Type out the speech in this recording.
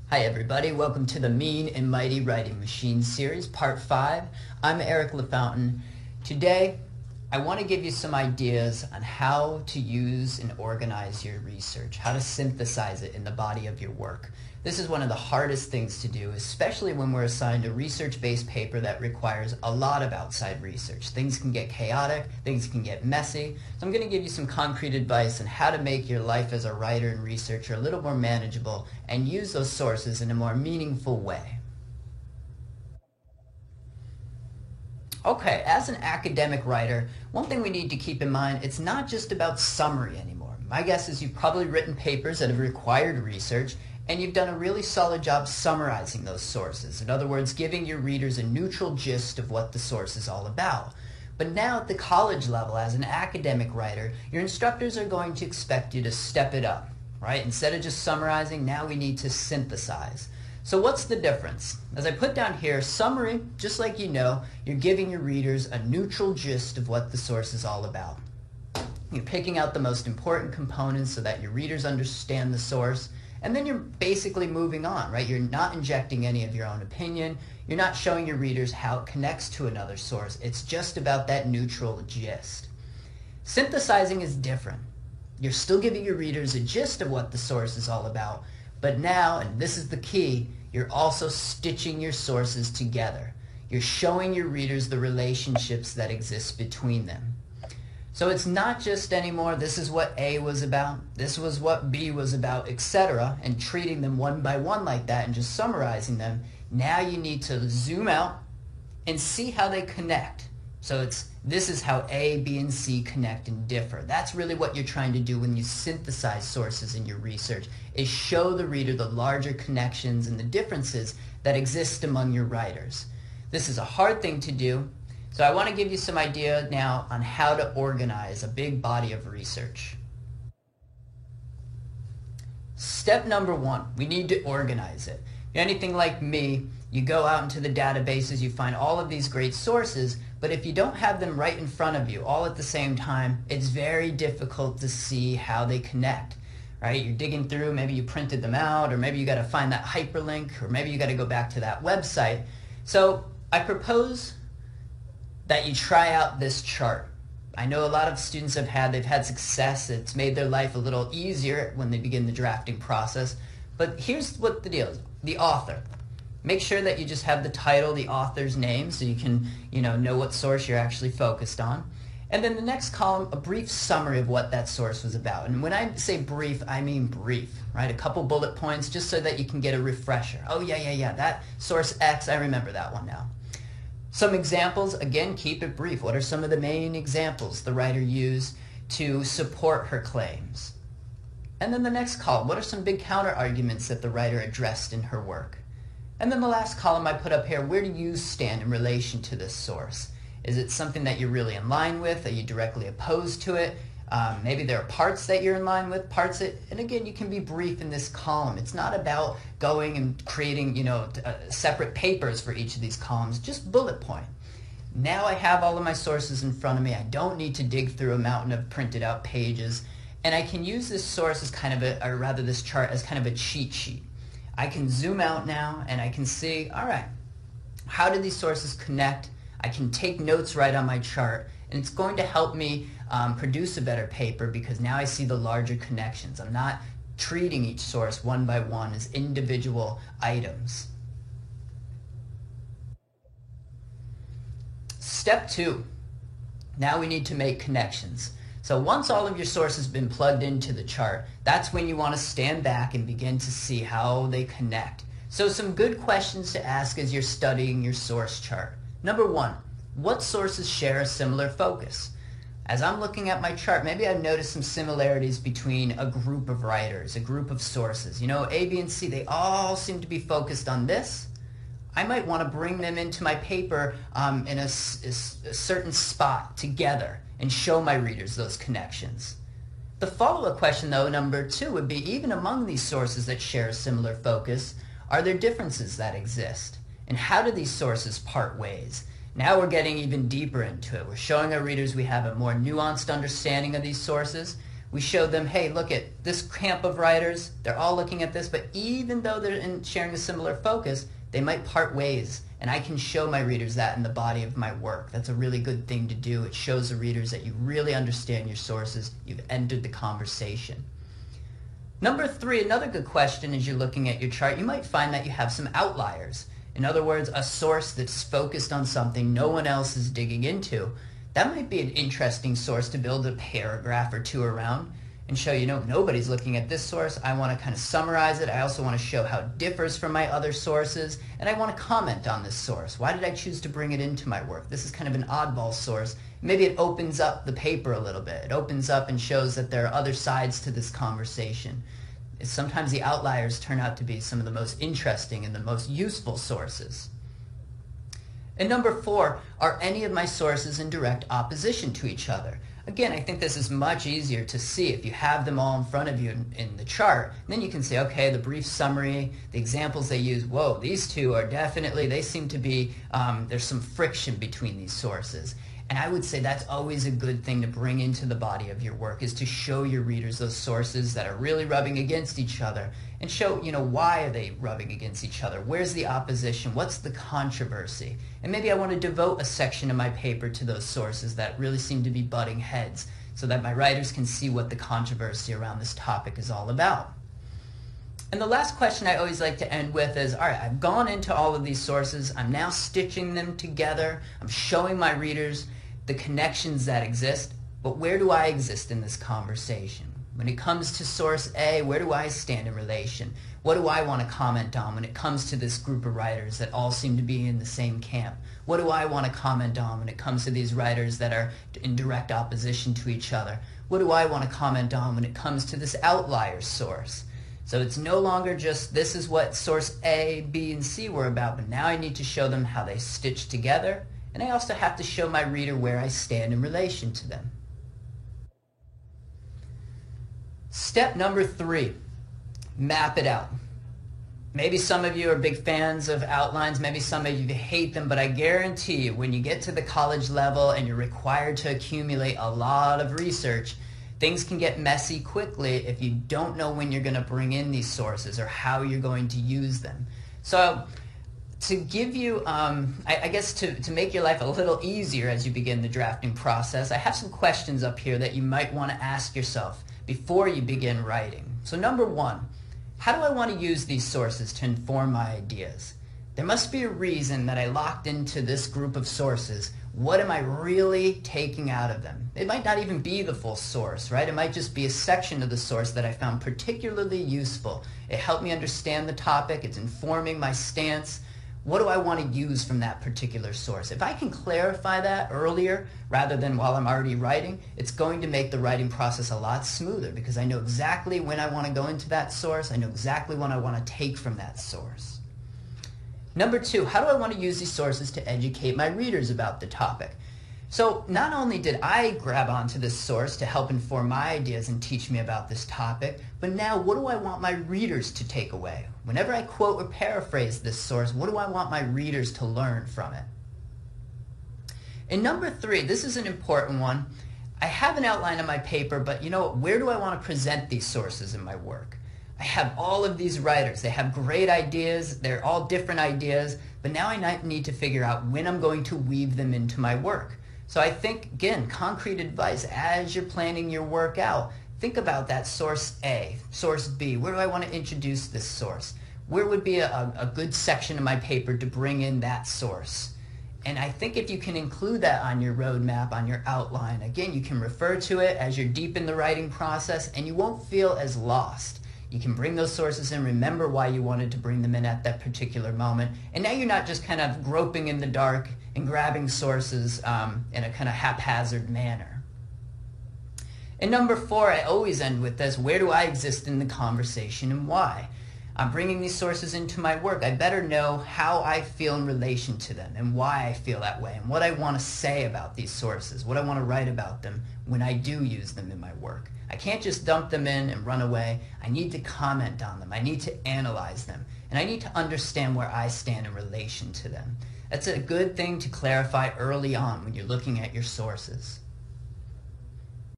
Hi everybody, welcome to the Mean and Mighty Writing Machine series, part 5. I'm Eric LaFountain. Today, I want to give you some ideas on how to use and organize your research, how to synthesize it in the body of your work. This is one of the hardest things to do, especially when we're assigned a research-based paper that requires a lot of outside research. Things can get chaotic, things can get messy. So I'm going to give you some concrete advice on how to make your life as a writer and researcher a little more manageable and use those sources in a more meaningful way. Okay, as an academic writer, one thing we need to keep in mind, it's not just about summary anymore. My guess is you've probably written papers that have required research, and you've done a really solid job summarizing those sources. In other words, giving your readers a neutral gist of what the source is all about. But now at the college level, as an academic writer, your instructors are going to expect you to step it up, right? Instead of just summarizing, now we need to synthesize. So what's the difference? As I put down here, summary, just like you know, you're giving your readers a neutral gist of what the source is all about. You're picking out the most important components so that your readers understand the source, and then you're basically moving on, right? You're not injecting any of your own opinion. You're not showing your readers how it connects to another source. It's just about that neutral gist. Synthesizing is different. You're still giving your readers a gist of what the source is all about, but now, and this is the key, you're also stitching your sources together. You're showing your readers the relationships that exist between them. So it's not just anymore, this is what A was about, this was what B was about, etc., and treating them one by one like that and just summarizing them. Now you need to zoom out and see how they connect. So this is how A, B, and C connect and differ. That's really what you're trying to do when you synthesize sources in your research, is show the reader the larger connections and the differences that exist among your writers. This is a hard thing to do, so I want to give you some idea now on how to organize a big body of research. Step number 1, we need to organize it. If you're anything like me, you go out into the databases, you find all of these great sources, but if you don't have them right in front of you all at the same time, it's very difficult to see how they connect, right? You're digging through, maybe you printed them out, or maybe you got to find that hyperlink, or maybe you got to go back to that website. So I propose that you try out this chart. I know a lot of students they've had success. It's made their life a little easier when they begin the drafting process. But here's what the deal is. The author. Make sure that you just have the title, the author's name, so you can know what source you're actually focused on. And then the next column, a brief summary of what that source was about. And when I say brief, I mean brief, right? A couple bullet points just so that you can get a refresher. Oh yeah, that source X, I remember that one now. Some examples, again, keep it brief. What are some of the main examples the writer used to support her claims? And then the next column, what are some big counter-arguments that the writer addressed in her work? And then the last column I put up here, where do you stand in relation to this source? Is it something that you're really in line with? Are you directly opposed to it? Maybe there are parts that you're in line with, and again, you can be brief in this column. It's not about going and creating, separate papers for each of these columns, just bullet point. Now I have all of my sources in front of me. I don't need to dig through a mountain of printed out pages, and I can use this source as this chart as kind of a cheat sheet. I can zoom out now and I can see, all right, how do these sources connect? I can take notes right on my chart, and it's going to help me produce a better paper because now I see the larger connections. I'm not treating each source one by one as individual items. Step 2, now we need to make connections. So once all of your sources have been plugged into the chart, that's when you want to stand back and begin to see how they connect. So some good questions to ask as you're studying your source chart. Number 1, what sources share a similar focus? As I'm looking at my chart, maybe I've noticed some similarities between a group of writers, a group of sources. A, B, and C, they all seem to be focused on this. I might want to bring them into my paper in a certain spot together and show my readers those connections. The follow-up question, though, number 2, would be, even among these sources that share a similar focus, are there differences that exist? And how do these sources part ways? Now we're getting even deeper into it. We're showing our readers we have a more nuanced understanding of these sources. We show them, hey, look at this camp of writers. They're all looking at this, but even though they're sharing a similar focus, they might part ways. And I can show my readers that in the body of my work. That's a really good thing to do. It shows the readers that you really understand your sources. You've entered the conversation. Number 3, another good question as you're looking at your chart, you might find that you have some outliers. In other words, a source that's focused on something no one else is digging into. That might be an interesting source to build a paragraph or two around and show, nobody's looking at this source. I want to kind of summarize it. I also want to show how it differs from my other sources, and I want to comment on this source. Why did I choose to bring it into my work? This is kind of an oddball source. Maybe it opens up the paper a little bit. It opens up and shows that there are other sides to this conversation. Sometimes the outliers turn out to be some of the most interesting and the most useful sources. And number 4, are any of my sources in direct opposition to each other? Again, I think this is much easier to see if you have them all in front of you in the chart. And then you can say, okay, the brief summary, the examples they use, whoa, these two are definitely, they seem to be, there's some friction between these sources. And I would say that's always a good thing to bring into the body of your work, is to show your readers those sources that are really rubbing against each other and show, why are they rubbing against each other? Where's the opposition? What's the controversy? And maybe I want to devote a section of my paper to those sources that really seem to be butting heads so that my writers can see what the controversy around this topic is all about. And the last question I always like to end with is, all right, I've gone into all of these sources. I'm now stitching them together. I'm showing my readers the connections that exist, but where do I exist in this conversation? When it comes to source A, where do I stand in relation? What do I want to comment on when it comes to this group of writers that all seem to be in the same camp? What do I want to comment on when it comes to these writers that are in direct opposition to each other? What do I want to comment on when it comes to this outlier source? So it's no longer just this is what source A, B, and C were about, but now I need to show them how they stitch together, and I also have to show my reader where I stand in relation to them. Step number 3, map it out. Maybe some of you are big fans of outlines, maybe some of you hate them, but I guarantee you when you get to the college level and you're required to accumulate a lot of research, things can get messy quickly if you don't know when you're going to bring in these sources or how you're going to use them. So to give you, I guess to make your life a little easier as you begin the drafting process, I have some questions up here that you might want to ask yourself before you begin writing. So number 1, how do I want to use these sources to inform my ideas? There must be a reason that I locked into this group of sources. What am I really taking out of them? It might not even be the full source, right? It might just be a section of the source that I found particularly useful. It helped me understand the topic. It's informing my stance. What do I want to use from that particular source? If I can clarify that earlier rather than while I'm already writing, it's going to make the writing process a lot smoother because I know exactly when I want to go into that source. I know exactly what I want to take from that source. Number 2, how do I want to use these sources to educate my readers about the topic? So not only did I grab onto this source to help inform my ideas and teach me about this topic, but now what do I want my readers to take away? Whenever I quote or paraphrase this source, what do I want my readers to learn from it? And number 3, this is an important one. I have an outline of my paper, but where do I want to present these sources in my work? I have all of these writers. They have great ideas. They're all different ideas, but now I need to figure out when I'm going to weave them into my work. So I think, again, concrete advice as you're planning your work out. Think about that source A, source B. Where do I want to introduce this source? Where would be a good section of my paper to bring in that source? And I think if you can include that on your roadmap, on your outline, again, you can refer to it as you're deep in the writing process and you won't feel as lost. You can bring those sources in, remember why you wanted to bring them in at that particular moment, and now you're not just kind of groping in the dark and grabbing sources in a kind of haphazard manner. And number 4, I always end with this, where do I exist in the conversation and why? I'm bringing these sources into my work. I better know how I feel in relation to them and why I feel that way and what I want to say about these sources, what I want to write about them when I do use them in my work. I can't just dump them in and run away. I need to comment on them. I need to analyze them. And I need to understand where I stand in relation to them. That's a good thing to clarify early on when you're looking at your sources.